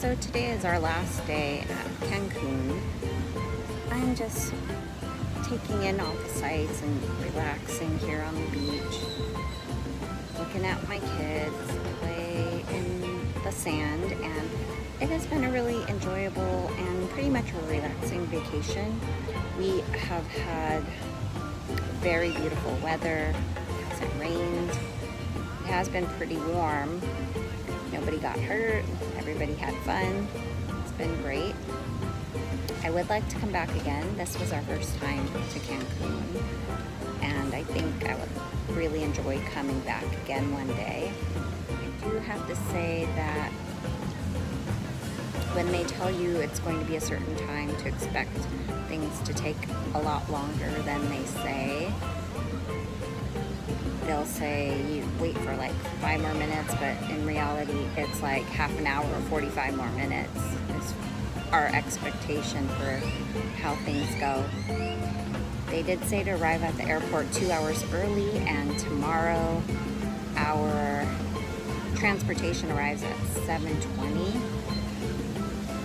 So today is our last day at Cancun. I'm just taking in all the sights and relaxing here on the beach, looking at my kids play in the sand, and it has been a really enjoyable and pretty much a relaxing vacation. We have had very beautiful weather. It hasn't rained. It has been pretty warm. Nobody got hurt. Everybody had fun. It's been great. I would like to come back again. This was our first time to Cancun, and I think I would really enjoy coming back again one day. I do have to say that when they tell you it's going to be a certain time, to expect things to take a lot longer than they say. They'll say you wait for like 5 more minutes, but in reality it's like half an hour or 45 more minutes is our expectation for how things go. They did say to arrive at the airport 2 hours early, and tomorrow our transportation arrives at 7:20,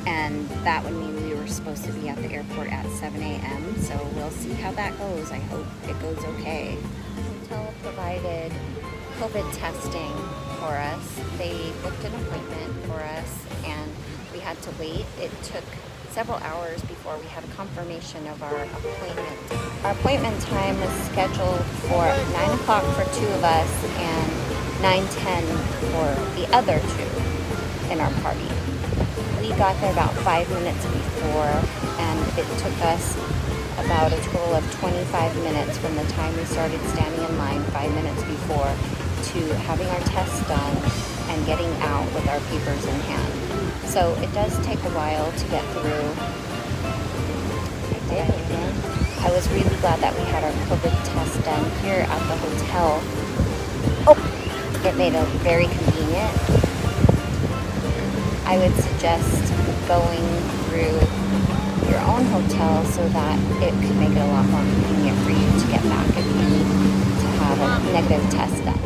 and that would mean we were supposed to be at the airport at 7 a.m. So we'll see how that goes. I hope it goes okay. The hotel provided COVID testing for us. They booked an appointment for us, and we had to wait. It took several hours before we had a confirmation of our appointment. Our appointment time was scheduled for 9 o'clock for 2 of us and 9:10 for the other 2 in our party. We got there about 5 minutes before, and it took us about a total of 25 minutes from the time we started standing in line 5 minutes before to having our tests done and getting out with our papers in hand. So it does take a while to get through. I was really glad that we had our COVID test done here at the hotel. It made it very convenient. I would suggest going through your own hotel so that it could make it a lot more convenient for you to get back if you need to have a negative test done.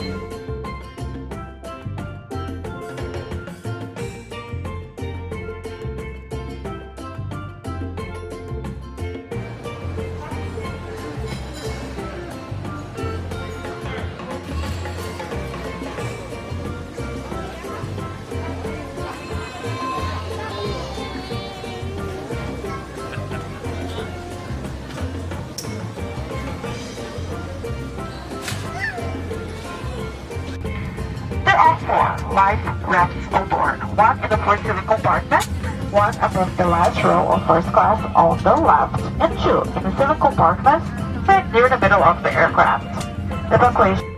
There are 4 life rafts aboard, 1 in the first sitting compartment, 1 above the last row of first class on the left, and 2 in the sitting compartments right near the middle of the aircraft. The evacuation